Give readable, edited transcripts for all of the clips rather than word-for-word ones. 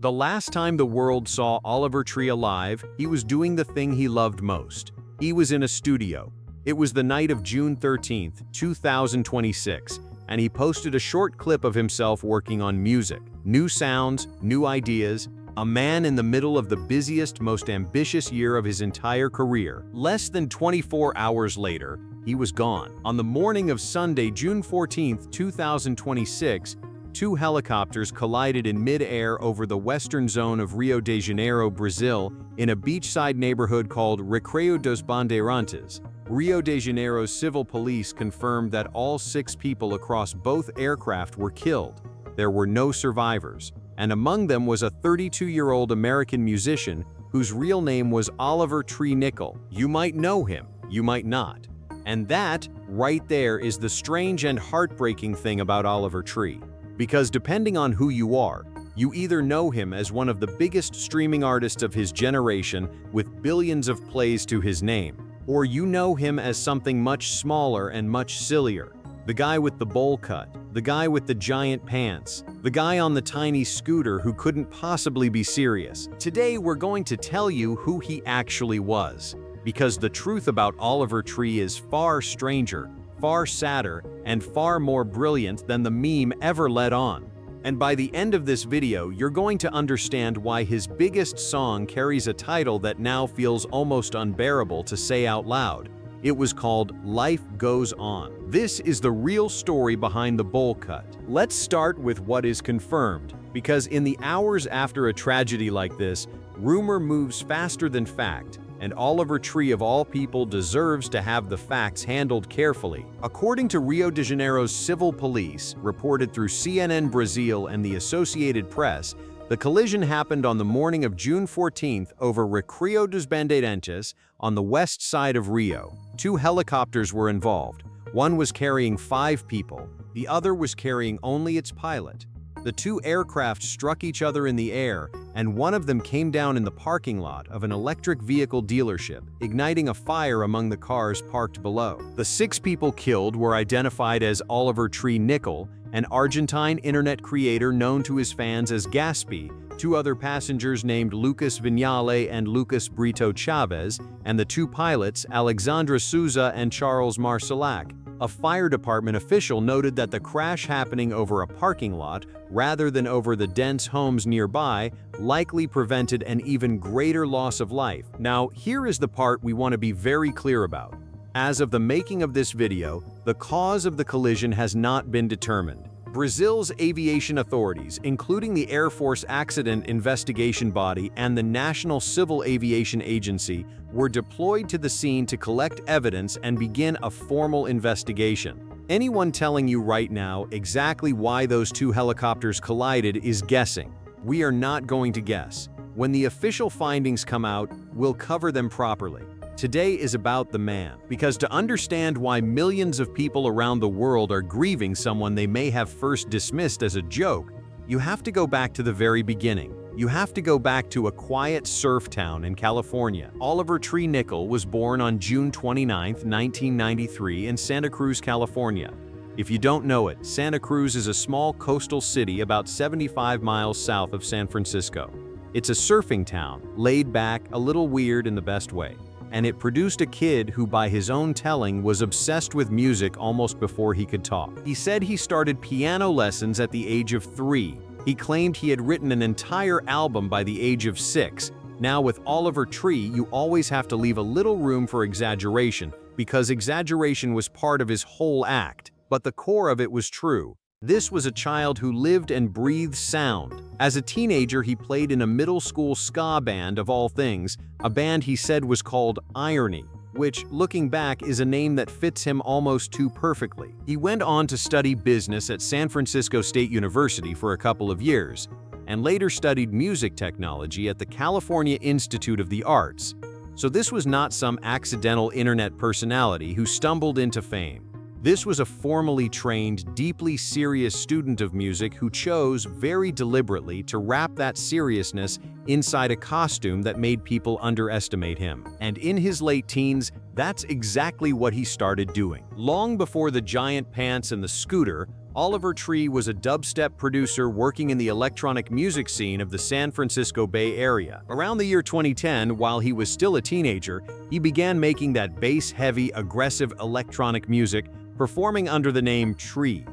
The last time the world saw Oliver Tree alive, he was doing the thing he loved most. He was in a studio. It was the night of June 13th, 2026, and he posted a short clip of himself working on music. New sounds, new ideas, a man in the middle of the busiest, most ambitious year of his entire career. Less than 24 hours later, he was gone. On the morning of Sunday, June 14th, 2026, two helicopters collided in mid-air over the western zone of Rio de Janeiro, Brazil, in a beachside neighborhood called Recreio dos Bandeirantes. Rio de Janeiro's civil police confirmed that all 6 people across both aircraft were killed. There were no survivors, and among them was a 32-year-old American musician whose real name was Oliver Tree Nickell. You might know him, you might not. And that, right there, is the strange and heartbreaking thing about Oliver Tree. Because depending on who you are, you either know him as one of the biggest streaming artists of his generation with billions of plays to his name, or you know him as something much smaller and much sillier. The guy with the bowl cut, the guy with the giant pants, the guy on the tiny scooter who couldn't possibly be serious. Today we're going to tell you who he actually was, because the truth about Oliver Tree is far stranger, far sadder, and far more brilliant than the meme ever let on. And by the end of this video, you're going to understand why his biggest song carries a title that now feels almost unbearable to say out loud. It was called Life Goes On. This is the real story behind the bowl cut. Let's start with what is confirmed, because in the hours after a tragedy like this, rumor moves faster than fact. And Oliver Tree of all people deserves to have the facts handled carefully. According to Rio de Janeiro's civil police, reported through CNN Brazil and the Associated Press, the collision happened on the morning of June 14th over Recreio dos Bandeirantes on the west side of Rio. 2 helicopters were involved. One was carrying 5 people, the other was carrying only its pilot. The 2 aircraft struck each other in the air, and one of them came down in the parking lot of an electric vehicle dealership, igniting a fire among the cars parked below. The 6 people killed were identified as Oliver Tree Nickell, an Argentine internet creator known to his fans as Gaspy, 2 other passengers named Lucas Vignale and Lucas Brito Chavez, and the 2 pilots, Alexandra Souza and Charles Marcelac. A fire department official noted that the crash happening over a parking lot rather than over the dense homes nearby likely prevented an even greater loss of life. Now, here is the part we want to be very clear about. As of the making of this video, the cause of the collision has not been determined. Brazil's aviation authorities, including the Air Force Accident Investigation Body and the National Civil Aviation Agency, were deployed to the scene to collect evidence and begin a formal investigation. Anyone telling you right now exactly why those 2 helicopters collided is guessing. We are not going to guess. When the official findings come out, we'll cover them properly. Today is about the man, because to understand why millions of people around the world are grieving someone they may have first dismissed as a joke, you have to go back to the very beginning. You have to go back to a quiet surf town in California. Oliver Tree Nickell was born on June 29, 1993 in Santa Cruz, California. If you don't know it, Santa Cruz is a small coastal city about 75 miles south of San Francisco. It's a surfing town, laid back, a little weird in the best way. And it produced a kid who, by his own telling, was obsessed with music almost before he could talk. He said he started piano lessons at the age of 3. He claimed he had written an entire album by the age of 6. Now, with Oliver Tree, you always have to leave a little room for exaggeration, because exaggeration was part of his whole act. But the core of it was true. This was a child who lived and breathed sound. As a teenager, he played in a middle school ska band of all things, a band he said was called Irony, which, looking back, is a name that fits him almost too perfectly. He went on to study business at San Francisco State University for a couple of years, and later studied music technology at the California Institute of the Arts. So this was not some accidental internet personality who stumbled into fame. This was a formally trained, deeply serious student of music who chose, very deliberately, to wrap that seriousness inside a costume that made people underestimate him. And in his late teens, that's exactly what he started doing. Long before the giant pants and the scooter, Oliver Tree was a dubstep producer working in the electronic music scene of the San Francisco Bay Area. Around the year 2010, while he was still a teenager, he began making that bass-heavy, aggressive electronic music, performing under the name Tree.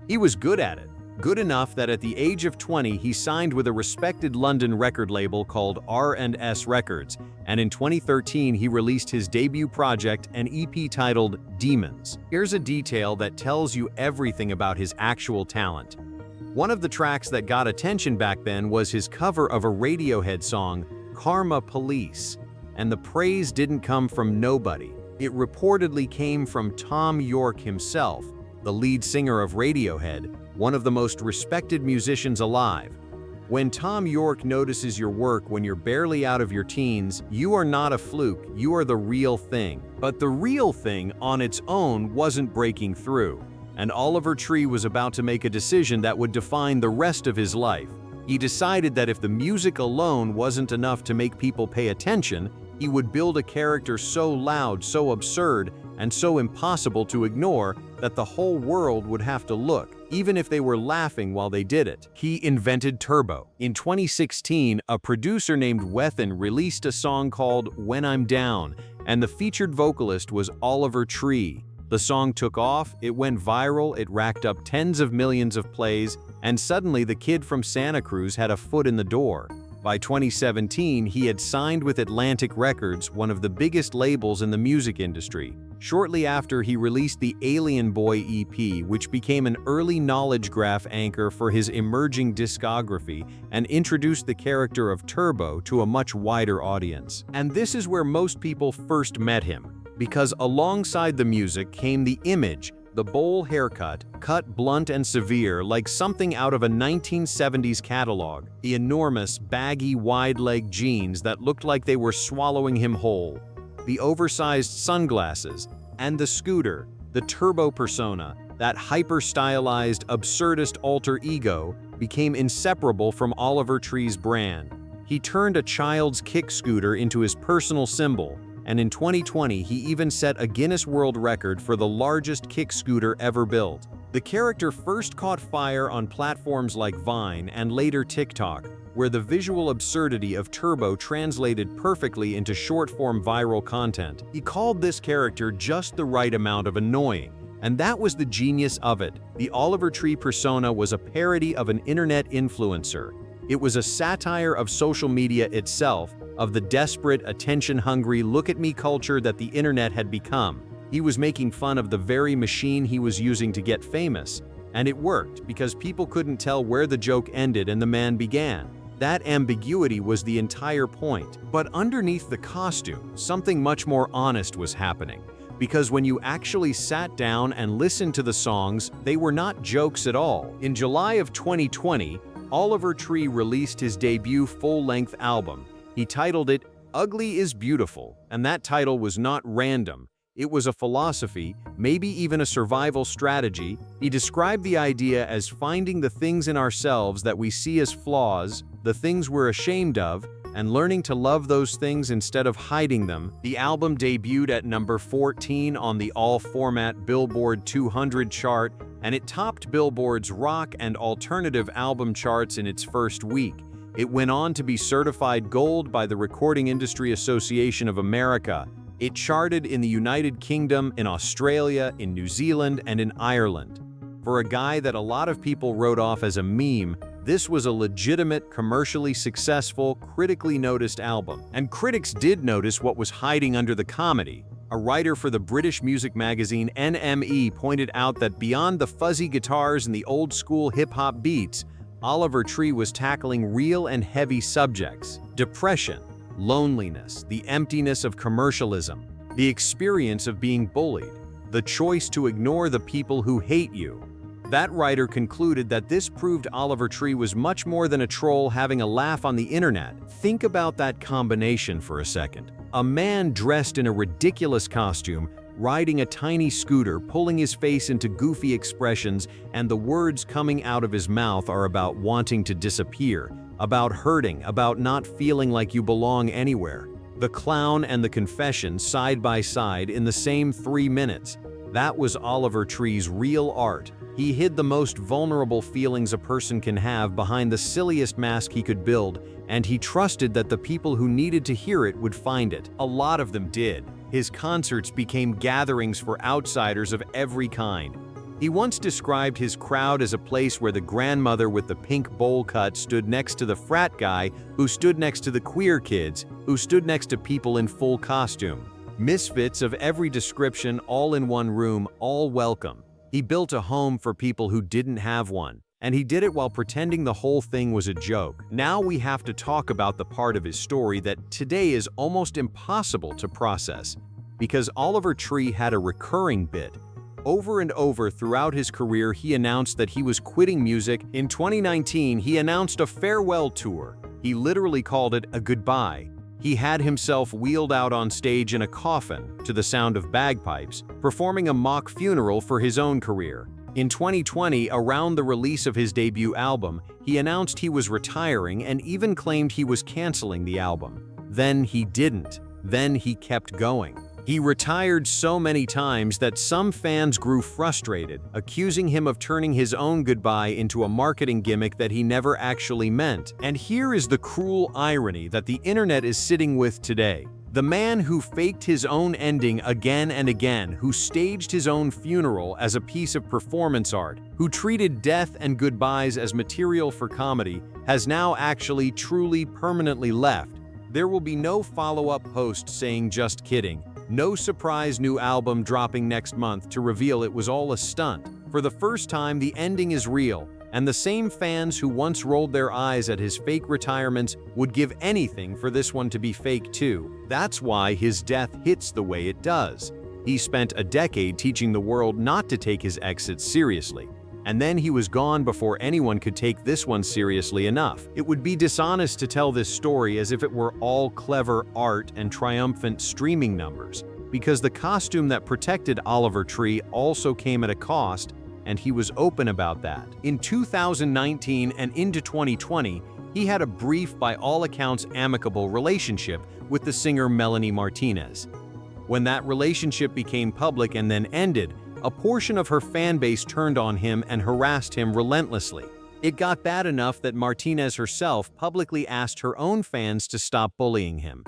He was good at it, good enough that at the age of 20 he signed with a respected London record label called R&S Records, and in 2013 he released his debut project, an EP titled Demons. Here's a detail that tells you everything about his actual talent. One of the tracks that got attention back then was his cover of a Radiohead song, Karma Police, and the praise didn't come from nobody. It reportedly came from Thom Yorke himself, the lead singer of Radiohead, one of the most respected musicians alive. When Thom Yorke notices your work when you're barely out of your teens, you are not a fluke, you are the real thing. But the real thing on its own wasn't breaking through, and Oliver Tree was about to make a decision that would define the rest of his life. He decided that if the music alone wasn't enough to make people pay attention, he would build a character so loud, so absurd, and so impossible to ignore that the whole world would have to look, even if they were laughing while they did it. He invented turbo. In 2016, a producer named Wethin released a song called When I'm Down, and the featured vocalist was Oliver Tree. The song took off, it went viral, it racked up tens of millions of plays, and suddenly the kid from Santa Cruz had a foot in the door. By 2017, he had signed with Atlantic Records, one of the biggest labels in the music industry. Shortly after, he released the Alien Boy EP, which became an early knowledge graph anchor for his emerging discography and introduced the character of Turbo to a much wider audience. And this is where most people first met him, because alongside the music came the image, the bowl haircut, cut blunt and severe like something out of a 1970s catalog, the enormous, baggy, wide-leg jeans that looked like they were swallowing him whole, the oversized sunglasses, and the scooter, the turbo persona, that hyper-stylized, absurdist alter ego, became inseparable from Oliver Tree's brand. He turned a child's kick scooter into his personal symbol, and in 2020 he even set a Guinness World Record for the largest kick scooter ever built. The character first caught fire on platforms like Vine and later TikTok, where the visual absurdity of Turbo translated perfectly into short-form viral content. He called this character just the right amount of annoying, and that was the genius of it. The Oliver Tree persona was a parody of an internet influencer. It was a satire of social media itself, of the desperate, attention-hungry, look-at-me culture that the internet had become. He was making fun of the very machine he was using to get famous, and it worked because people couldn't tell where the joke ended and the man began. That ambiguity was the entire point. But underneath the costume, something much more honest was happening. Because when you actually sat down and listened to the songs, they were not jokes at all. In July of 2020, Oliver Tree released his debut full-length album. He titled it Ugly is Beautiful, and that title was not random. It was a philosophy, maybe even a survival strategy. He described the idea as finding the things in ourselves that we see as flaws, the things we're ashamed of, and learning to love those things instead of hiding them. The album debuted at number 14 on the all-format Billboard 200 chart, and it topped Billboard's rock and alternative album charts in its first week. It went on to be certified gold by the Recording Industry Association of America. It charted in the United Kingdom, in Australia, in New Zealand, and in Ireland. For a guy that a lot of people wrote off as a meme, this was a legitimate, commercially successful, critically noticed album. And critics did notice what was hiding under the comedy. A writer for the British music magazine NME pointed out that beyond the fuzzy guitars and the old-school hip-hop beats, Oliver Tree was tackling real and heavy subjects: depression, loneliness, the emptiness of commercialism, the experience of being bullied, the choice to ignore the people who hate you. That writer concluded that this proved Oliver Tree was much more than a troll having a laugh on the internet. Think about that combination for a second. A man dressed in a ridiculous costume, riding a tiny scooter, pulling his face into goofy expressions, and the words coming out of his mouth are about wanting to disappear, about hurting, about not feeling like you belong anywhere. The clown and the confession side by side in the same 3 minutes. That was Oliver Tree's real art. He hid the most vulnerable feelings a person can have behind the silliest mask he could build, and he trusted that the people who needed to hear it would find it. A lot of them did. His concerts became gatherings for outsiders of every kind. He once described his crowd as a place where the grandmother with the pink bowl cut stood next to the frat guy, who stood next to the queer kids, who stood next to people in full costume. Misfits of every description, all in one room, all welcome. He built a home for people who didn't have one, and he did it while pretending the whole thing was a joke. Now we have to talk about the part of his story that today is almost impossible to process, because Oliver Tree had a recurring bit. Over and over throughout his career, he announced that he was quitting music. In 2019, he announced a farewell tour. He literally called it a goodbye. He had himself wheeled out on stage in a coffin, to the sound of bagpipes, performing a mock funeral for his own career. In 2020, around the release of his debut album, he announced he was retiring and even claimed he was canceling the album. Then he didn't. Then he kept going. He retired so many times that some fans grew frustrated, accusing him of turning his own goodbye into a marketing gimmick that he never actually meant. And here is the cruel irony that the internet is sitting with today. The man who faked his own ending again and again, who staged his own funeral as a piece of performance art, who treated death and goodbyes as material for comedy, has now actually truly permanently left. There will be no follow-up post saying "just kidding." No surprise new album dropping next month to reveal it was all a stunt. For the first time, the ending is real, and the same fans who once rolled their eyes at his fake retirements would give anything for this one to be fake too. That's why his death hits the way it does. He spent a decade teaching the world not to take his exits seriously, and then he was gone before anyone could take this one seriously enough. It would be dishonest to tell this story as if it were all clever art and triumphant streaming numbers, because the costume that protected Oliver Tree also came at a cost, and he was open about that. In 2019 and into 2020, he had a brief, by all accounts amicable relationship with the singer Melanie Martinez. When that relationship became public and then ended, a portion of her fan base turned on him and harassed him relentlessly. It got bad enough that Martinez herself publicly asked her own fans to stop bullying him.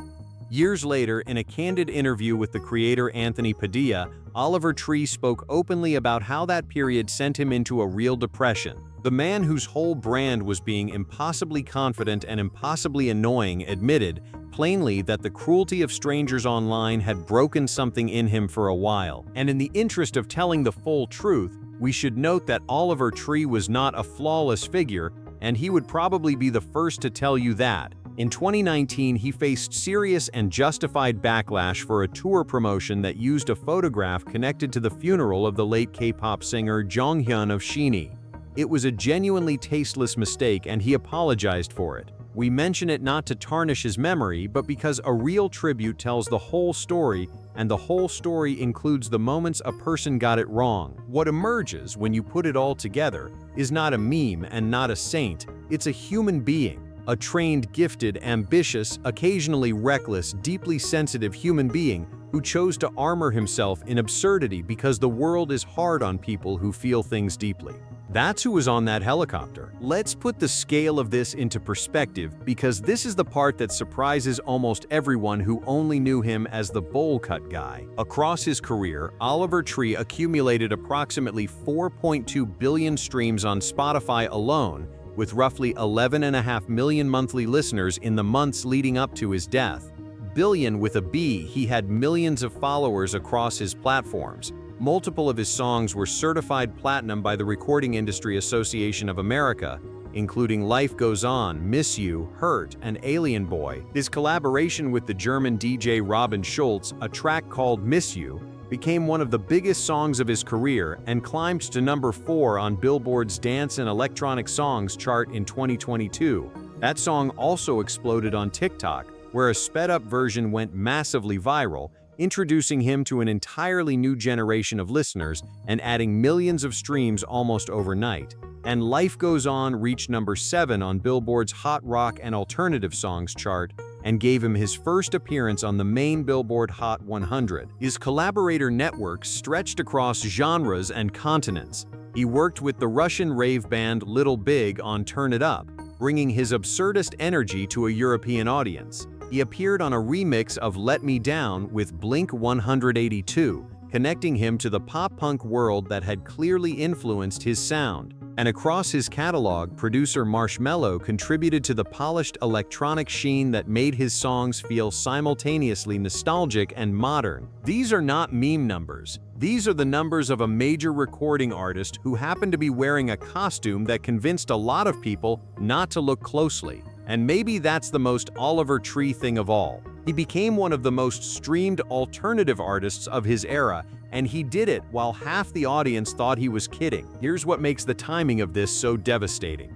Years later, in a candid interview with the creator Anthony Padilla, Oliver Tree spoke openly about how that period sent him into a real depression. The man whose whole brand was being impossibly confident and impossibly annoying admitted, plainly, that the cruelty of strangers online had broken something in him for a while. And in the interest of telling the full truth, we should note that Oliver Tree was not a flawless figure, and he would probably be the first to tell you that. In 2019, he faced serious and justified backlash for a tour promotion that used a photograph connected to the funeral of the late K-pop singer Jonghyun of SHINee. It was a genuinely tasteless mistake, and he apologized for it. We mention it not to tarnish his memory, but because a real tribute tells the whole story, and the whole story includes the moments a person got it wrong. What emerges when you put it all together is not a meme and not a saint, it's a human being. A trained, gifted, ambitious, occasionally reckless, deeply sensitive human being who chose to armor himself in absurdity because the world is hard on people who feel things deeply. That's who was on that helicopter. Let's put the scale of this into perspective, because this is the part that surprises almost everyone who only knew him as the bowl cut guy. Across his career, Oliver Tree accumulated approximately 4.2 billion streams on Spotify alone, with roughly 11.5 million monthly listeners in the months leading up to his death. Billion with a B, he had millions of followers across his platforms. Multiple of his songs were certified platinum by the Recording Industry Association of America, including Life Goes On, Miss You, Hurt, and Alien Boy. His collaboration with the German DJ Robin Schulz, a track called Miss You, became one of the biggest songs of his career and climbed to number 4 on Billboard's Dance and Electronic Songs chart in 2022. That song also exploded on TikTok, where a sped-up version went massively viral, introducing him to an entirely new generation of listeners and adding millions of streams almost overnight. And Life Goes On reached number 7 on Billboard's Hot Rock and Alternative Songs chart, and gave him his first appearance on the main Billboard Hot 100. His collaborator network stretched across genres and continents. He worked with the Russian rave band Little Big on Turn It Up, bringing his absurdist energy to a European audience. He appeared on a remix of Let Me Down with Blink 182, connecting him to the pop-punk world that had clearly influenced his sound. And across his catalog, producer Marshmello contributed to the polished electronic sheen that made his songs feel simultaneously nostalgic and modern. These are not meme numbers. These are the numbers of a major recording artist who happened to be wearing a costume that convinced a lot of people not to look closely. And maybe that's the most Oliver Tree thing of all. He became one of the most streamed alternative artists of his era, and he did it while half the audience thought he was kidding. Here's what makes the timing of this so devastating.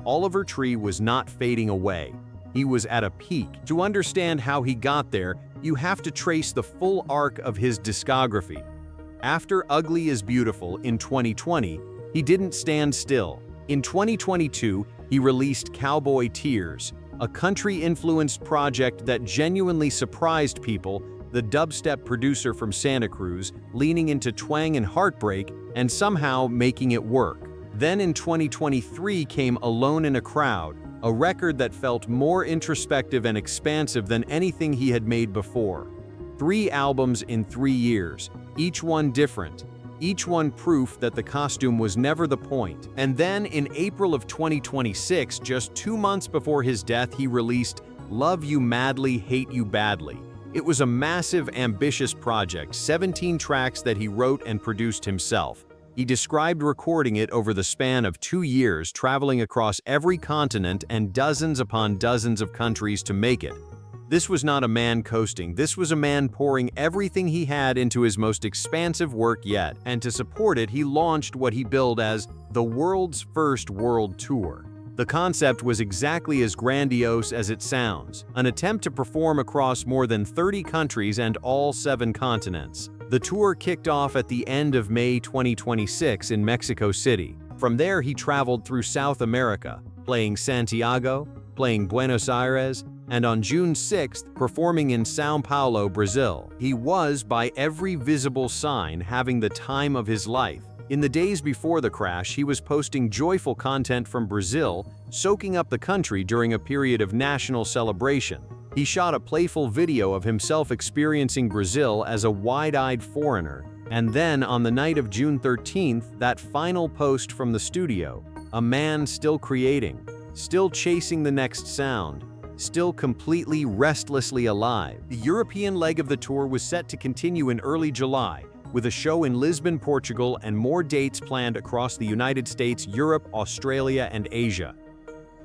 Oliver Tree was not fading away. He was at a peak. To understand how he got there, you have to trace the full arc of his discography. After Ugly is Beautiful in 2020, he didn't stand still. In 2022, he released Cowboy Tears, a country-influenced project that genuinely surprised people, the dubstep producer from Santa Cruz leaning into twang and heartbreak and somehow making it work. Then in 2023 came Alone in a Crowd, a record that felt more introspective and expansive than anything he had made before. 3 albums in 3 years, each one different. Each one proof that the costume was never the point. And then in April of 2026, just 2 months before his death, he released Love You Madly, Hate You Badly. It was a massive, ambitious project, 17 tracks that he wrote and produced himself. He described recording it over the span of 2 years, traveling across every continent and dozens upon dozens of countries to make it. This was not a man coasting, this was a man pouring everything he had into his most expansive work yet, and to support it he launched what he billed as the world's first world tour. The concept was exactly as grandiose as it sounds, an attempt to perform across more than 30 countries and all 7 continents. The tour kicked off at the end of May 2026 in Mexico City. From there he traveled through South America, playing Santiago, playing Buenos Aires, and on June 6th, performing in São Paulo, Brazil. He was, by every visible sign, having the time of his life. In the days before the crash, he was posting joyful content from Brazil, soaking up the country during a period of national celebration. He shot a playful video of himself experiencing Brazil as a wide-eyed foreigner. And then, on the night of June 13th, that final post from the studio, a man still creating, still chasing the next sound, still completely restlessly alive. The European leg of the tour was set to continue in early July, with a show in Lisbon, Portugal, and more dates planned across the United States, Europe, Australia, and Asia.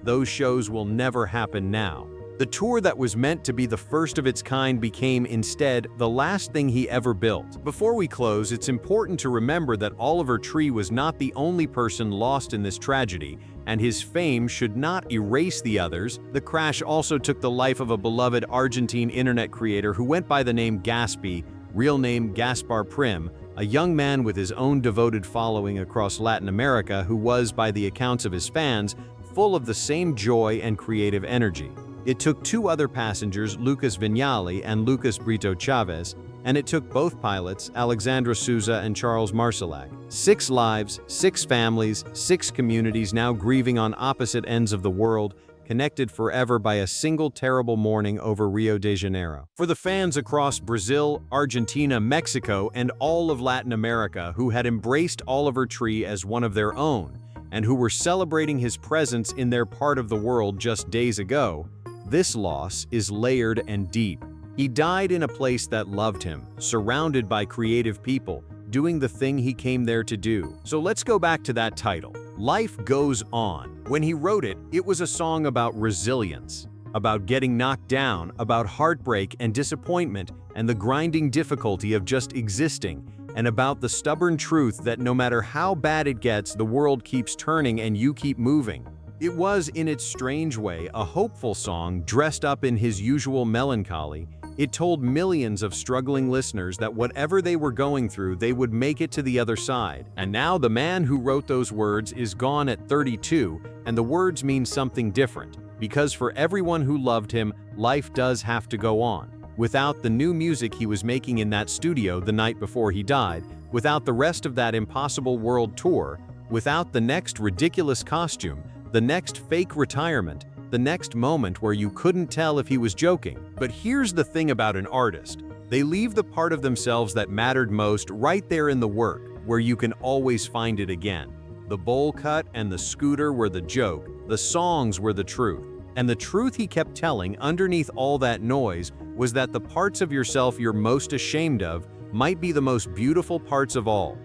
Those shows will never happen now. The tour that was meant to be the first of its kind became, instead, the last thing he ever built. Before we close, it's important to remember that Oliver Tree was not the only person lost in this tragedy, and his fame should not erase the others. The crash also took the life of a beloved Argentine internet creator who went by the name Gaspi, real name Gaspar Prim, a young man with his own devoted following across Latin America who was, by the accounts of his fans, full of the same joy and creative energy. It took 2 other passengers, Lucas Viñali and Lucas Brito Chavez, and it took both pilots, Alexandra Souza and Charles Marcelac. 6 lives, 6 families, 6 communities now grieving on opposite ends of the world, connected forever by a single terrible mourning over Rio de Janeiro. For the fans across Brazil, Argentina, Mexico, and all of Latin America who had embraced Oliver Tree as one of their own, and who were celebrating his presence in their part of the world just days ago, this loss is layered and deep. He died in a place that loved him, surrounded by creative people, doing the thing he came there to do. So let's go back to that title, Life Goes On. When he wrote it, it was a song about resilience, about getting knocked down, about heartbreak and disappointment and the grinding difficulty of just existing, and about the stubborn truth that no matter how bad it gets, the world keeps turning and you keep moving. It was, in its strange way, a hopeful song dressed up in his usual melancholy. It told millions of struggling listeners that whatever they were going through, they would make it to the other side. And now the man who wrote those words is gone at 32, and the words mean something different. because for everyone who loved him, life does have to go on. Without the new music he was making in that studio the night before he died, without the rest of that impossible world tour, without the next ridiculous costume, the next fake retirement, the next moment where you couldn't tell if he was joking. But here's the thing about an artist. They leave the part of themselves that mattered most right there in the work, where you can always find it again. The bowl cut and the scooter were the joke, the songs were the truth. And the truth he kept telling underneath all that noise was that the parts of yourself you're most ashamed of might be the most beautiful parts of all.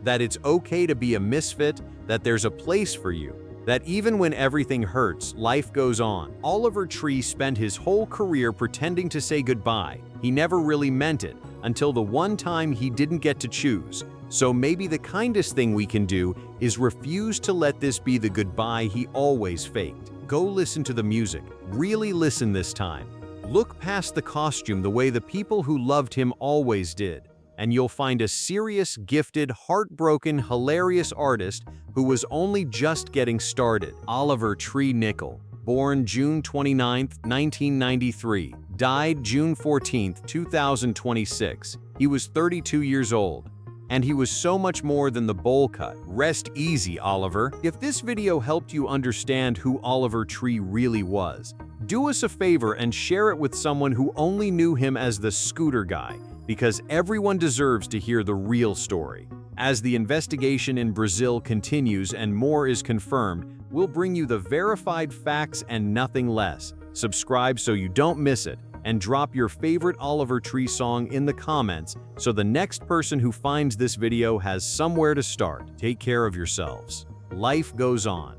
That it's okay to be a misfit, that there's a place for you, that even when everything hurts, life goes on. Oliver Tree spent his whole career pretending to say goodbye. He never really meant it, until the one time he didn't get to choose. So maybe the kindest thing we can do is refuse to let this be the goodbye he always faked. Go listen to the music. Really listen this time. Look past the costume the way the people who loved him always did, and you'll find a serious, gifted, heartbroken, hilarious artist who was only just getting started. Oliver Tree Nickell, born June 29, 1993, died June 14, 2026. He was 32 years old. And he was so much more than the bowl cut. Rest easy, Oliver. If this video helped you understand who Oliver Tree really was, do us a favor and share it with someone who only knew him as the scooter guy, because everyone deserves to hear the real story. As the investigation in Brazil continues and more is confirmed, we'll bring you the verified facts and nothing less. Subscribe so you don't miss it, and drop your favorite Oliver Tree song in the comments so the next person who finds this video has somewhere to start. Take care of yourselves. Life goes on.